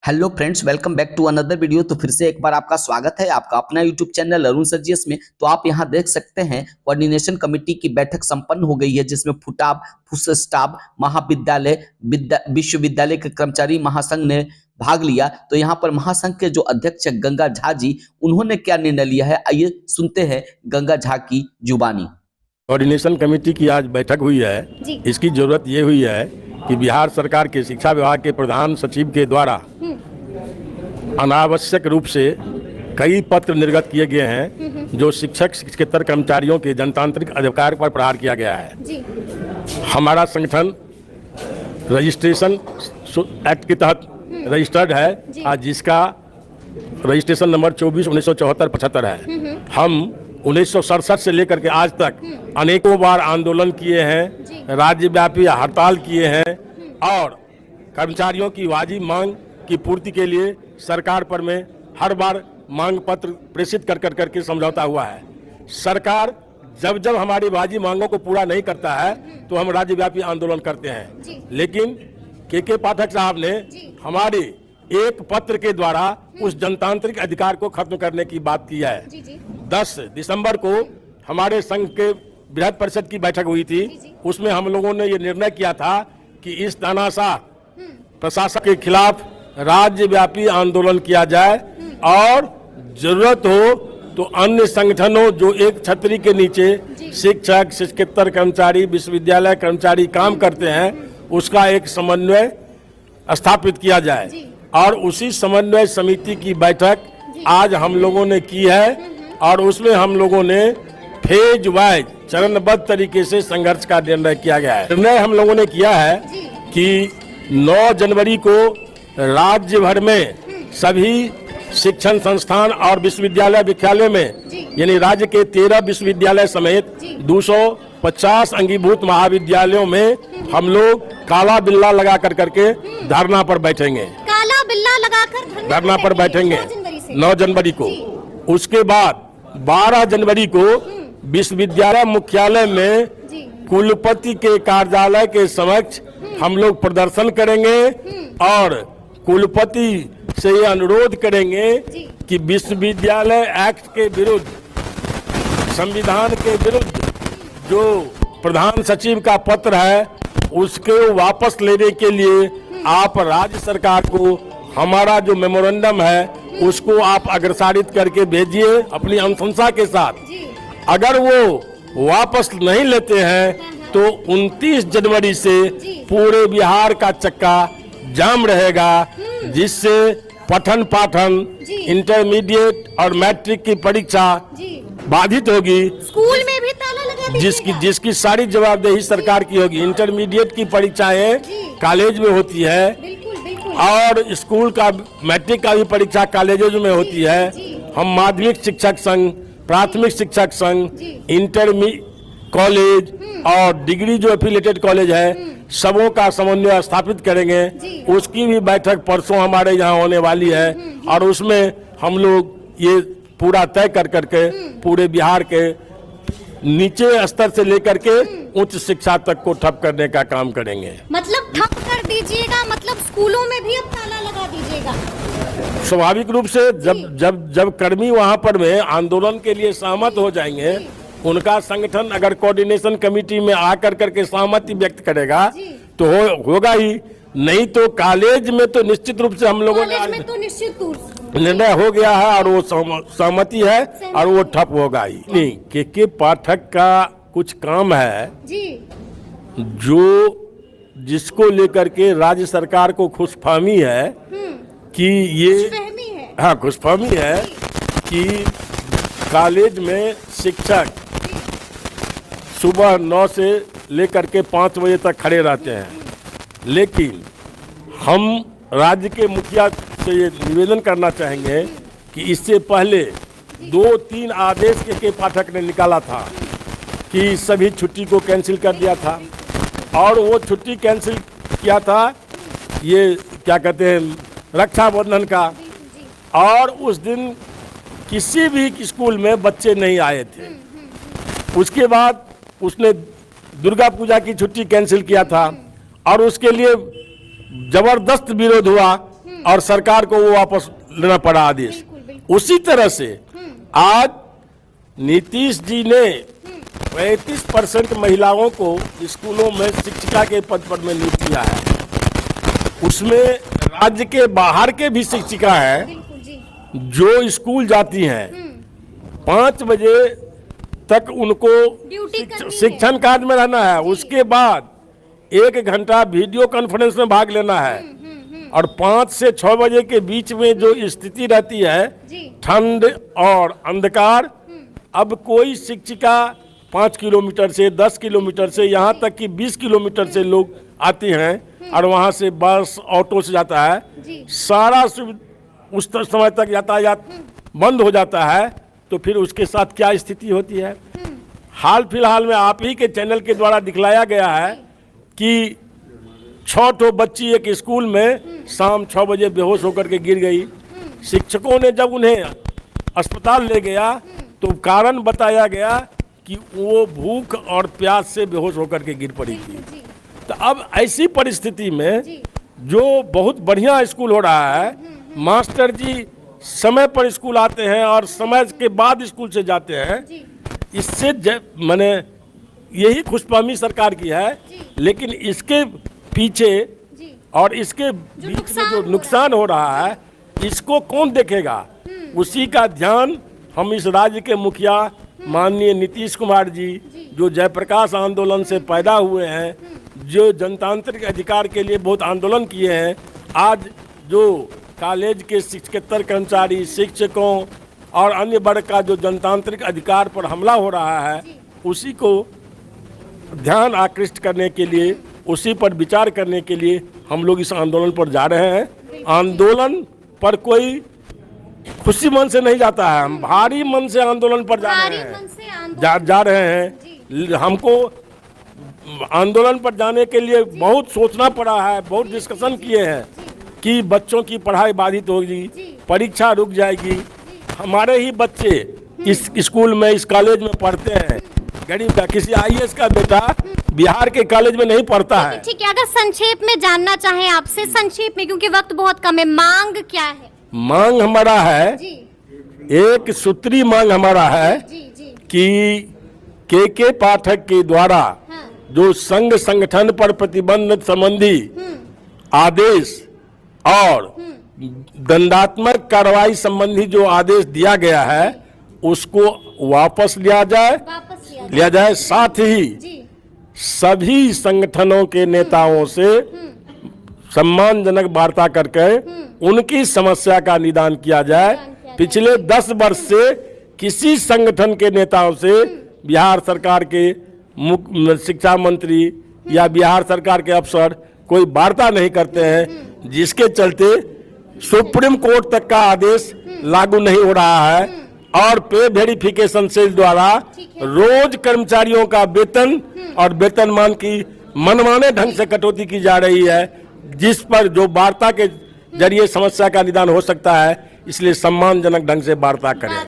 Hello friends, welcome back to another video. तो फिर से एक बार आपका स्वागत है आपका अपना यूट्यूब चैनल अरुण सर्जियस में। तो आप यहां देख सकते हैं कोऑर्डिनेशन कमेटी की बैठक संपन्न हो गई है, जिसमें फुटाब, फुसस्टाब, महाविद्यालय, विश्वविद्यालय के कर्मचारी महासंघ ने भाग लिया। तो यहाँ पर महासंघ के जो अध्यक्ष गंगा झा जी, उन्होंने क्या निर्णय लिया है, आइए सुनते हैं गंगा झा की जुबानी। कोऑर्डिनेशन कमेटी की आज बैठक हुई है। इसकी जरूरत ये हुई है कि बिहार सरकार के शिक्षा विभाग के प्रधान सचिव के द्वारा अनावश्यक रूप से कई पत्र निर्गत किए गए हैं, जो शिक्षक शिक्षकेतर कर्मचारियों के जनतांत्रिक अधिकार पर प्रहार किया गया है। हमारा संगठन रजिस्ट्रेशन एक्ट के तहत रजिस्टर्ड है, आज जिसका रजिस्ट्रेशन नंबर 24/1974-75 है। हम 1967 से लेकर के आज तक अनेकों बार आंदोलन किए हैं, राज्यव्यापी हड़ताल किए हैं और कर्मचारियों की वाजिब मांग की पूर्ति के लिए सरकार पर में हर बार मांग पत्र प्रेषित करके समझौता हुआ है। सरकार जब जब हमारी वाजिब मांगों को पूरा नहीं करता है तो हम राज्यव्यापी आंदोलन करते हैं। लेकिन के पाठक साहब ने हमारे एक पत्र के द्वारा उस जनतांत्रिक अधिकार को खत्म करने की बात की है। 10 दिसंबर को हमारे संघ के बृहद परिषद की बैठक हुई थी। उसमें हम लोगों ने ये निर्णय किया था कि इस तानाशाह प्रशासन के खिलाफ राज्यव्यापी आंदोलन किया जाए और जरूरत हो तो अन्य संगठनों जो एक छतरी के नीचे शिक्षक शिक्षकेतर कर्मचारी विश्वविद्यालय कर्मचारी काम करते हैं, उसका एक समन्वय स्थापित किया जाए। और उसी समन्वय समिति की बैठक आज हम लोगों ने की है और उसमें हम लोगों ने फेज वाइज चरणबद्ध तरीके से संघर्ष का निर्णय किया गया है। निर्णय हम लोगों ने किया है कि 9 जनवरी को राज्य भर में सभी शिक्षण संस्थान और विश्वविद्यालय विद्यालय में, यानी राज्य के 13 विश्वविद्यालय समेत 250 अंगीभूत महाविद्यालयों में हम लोग काला बिल्ला लगा करके धरना पर बैठेंगे। काला बिल्ला लगाकर धरना पर बैठेंगे 9 जनवरी को। उसके बाद 12 जनवरी को विश्वविद्यालय मुख्यालय में कुलपति के कार्यालय के समक्ष हम लोग प्रदर्शन करेंगे और कुलपति से ये अनुरोध करेंगे कि विश्वविद्यालय एक्ट के विरुद्ध, संविधान के विरुद्ध जो प्रधान सचिव का पत्र है उसको वापस लेने के लिए आप राज्य सरकार को हमारा जो मेमोरेंडम है उसको आप अग्रसारित करके भेजिए अपनी अनुशंसा के साथ। अगर वो वापस नहीं लेते हैं तो 29 जनवरी से पूरे बिहार का चक्का जाम रहेगा, जिससे पठन पाठन इंटरमीडिएट और मैट्रिक की परीक्षा बाधित होगी। स्कूल में भी ताला लगा जिसकी सारी जवाबदेही सरकार की होगी। इंटरमीडिएट की परीक्षाएं कॉलेज में होती है और स्कूल का मैट्रिक का भी परीक्षा कॉलेजों में होती है। हम माध्यमिक शिक्षक संघ, प्राथमिक शिक्षक संघ, कॉलेज और डिग्री जो एफिलिएटेड कॉलेज है सबों का समन्वय स्थापित करेंगे। उसकी भी बैठक परसों हमारे यहाँ होने वाली है और उसमें हम लोग ये पूरा तय करके पूरे बिहार के नीचे स्तर से लेकर के उच्च शिक्षा तक को ठप करने का काम करेंगे। मतलब ठप कर दीजिएगा, मतलब स्कूलों में भी अब ताला लगा दीजिएगा। स्वाभाविक रूप से जब कर्मी वहाँ पर में आंदोलन के लिए सहमत हो जाएंगे, उनका संगठन अगर कोऑर्डिनेशन कमेटी में आकर करके सहमति व्यक्त करेगा तो होगा ही, नहीं तो कॉलेज में तो निश्चित रूप से हम लोगों ने निर्णय हो गया है और वो सहमति है और वो ठप होगा ही नहीं। के पाठक का कुछ काम है जो जिसको लेकर के राज्य सरकार को खुशफहमी है कि ये खुशफहमी है कि कॉलेज में शिक्षक सुबह 9 से लेकर के 5 बजे तक खड़े रहते हैं। लेकिन हम राज्य के मुखिया से ये निवेदन करना चाहेंगे कि इससे पहले 2-3 आदेश के पाठक ने निकाला था कि सभी छुट्टी को कैंसिल कर दिया था और वो छुट्टी कैंसिल किया था, ये क्या कहते हैं, रक्षाबंधन का। और उस दिन किसी भी स्कूल में बच्चे नहीं आए थे। उसके बाद उसने दुर्गा पूजा की छुट्टी कैंसिल किया था और उसके लिए जबरदस्त विरोध हुआ और सरकार को वो वापस लेना पड़ा आदेश। बिल्कुल, बिल्कुल। उसी तरह से आज नीतीश जी ने 35% महिलाओं को स्कूलों में शिक्षिका के पद पर में नियुक्त किया है। उसमें राज्य के बाहर के भी शिक्षिका हैं बिल्कुल जी। जो स्कूल जाती हैं। 5 बजे तक उनको ड्यूटी करनी है। शिक्षण कार्य में रहना है। उसके बाद 1 घंटा वीडियो कॉन्फ्रेंस में भाग लेना है। और 5 से 6 बजे के बीच में जो स्थिति रहती है, जी। ठंड और अंधकार, अब कोई शिक्षिका 5 किलोमीटर से 10 किलोमीटर से यहाँ तक कि 20 किलोमीटर से लोग आती हैं और वहाँ से बस ऑटो से जाता है। जी। सारा उस समय तक यातायात बंद हो जाता है, तो फिर उसके साथ क्या स्थिति होती है। हाल फिलहाल में आप ही के चैनल के द्वारा दिखलाया गया है कि 6 बच्ची एक स्कूल में शाम 6 बजे बेहोश होकर के गिर गई। शिक्षकों ने जब उन्हें अस्पताल ले गया तो कारण बताया गया कि वो भूख और प्यास से बेहोश होकर के गिर पड़ी थी। जी। तो अब ऐसी परिस्थिति में जी। जो बहुत बढ़िया स्कूल हो रहा है, मास्टर जी समय पर स्कूल आते हैं और समय के बाद स्कूल से जाते हैं, जी। इससे मैंने यही खुशफहमी सरकार की है। लेकिन इसके पीछे जी। और इसके बीच में जो नुकसान हो रहा है, इसको कौन देखेगा? उसी का ध्यान हम इस राज्य के मुखिया माननीय नीतीश कुमार जी, जो जयप्रकाश आंदोलन से पैदा हुए हैं, जो जनतांत्रिक अधिकार के लिए बहुत आंदोलन किए हैं, आज जो कॉलेज के शिक्षकेतर कर्मचारी, शिक्षकों और अन्य वर्ग का जो जनतांत्रिक अधिकार पर हमला हो रहा है, उसी को ध्यान आकृष्ट करने के लिए, उसी पर विचार करने के लिए हम लोग इस आंदोलन पर जा रहे हैं। आंदोलन पर कोई खुशी मन से नहीं जाता है, हम भारी मन से आंदोलन पर जा रहे हैं, जा रहे हैं। हमको आंदोलन पर जाने के लिए बहुत सोचना पड़ा है, बहुत डिस्कशन किए हैं कि बच्चों की पढ़ाई बाधित होगी, परीक्षा रुक जाएगी। हमारे ही बच्चे इस स्कूल में, इस कॉलेज में पढ़ते हैं। गरीब का किसी IAS का बेटा बिहार के कॉलेज में नहीं पढ़ता है। ठीक है, अगर संक्षेप में जानना चाहें आपसे, संक्षेप में, क्योंकि वक्त बहुत कम है, मांग क्या है? मांग हमारा है, जी। एक सूत्री मांग हमारा है जी। जी। कि के पाठक के द्वारा हाँ। जो संघ संगठन पर प्रतिबंध संबंधी आदेश और दंडात्मक कार्रवाई संबंधी जो आदेश दिया गया है, उसको वापस लिया जाए। साथ ही जी। सभी संगठनों के नेताओं से सम्मानजनक वार्ता करके उनकी समस्या का निदान किया जाए। पिछले 10 वर्ष से किसी संगठन के नेताओं से बिहार सरकार के शिक्षा मंत्री या बिहार सरकार के अफसर कोई वार्ता नहीं करते हैं, जिसके चलते सुप्रीम कोर्ट तक का आदेश लागू नहीं हो रहा है। और पे वेरिफिकेशन सेल द्वारा रोज कर्मचारियों का वेतन और वेतनमान की मनमाने ढंग से कटौती की जा रही है, जिस पर जो वार्ता के जरिए समस्या का निदान हो सकता है। इसलिए सम्मानजनक ढंग से वार्ता करें।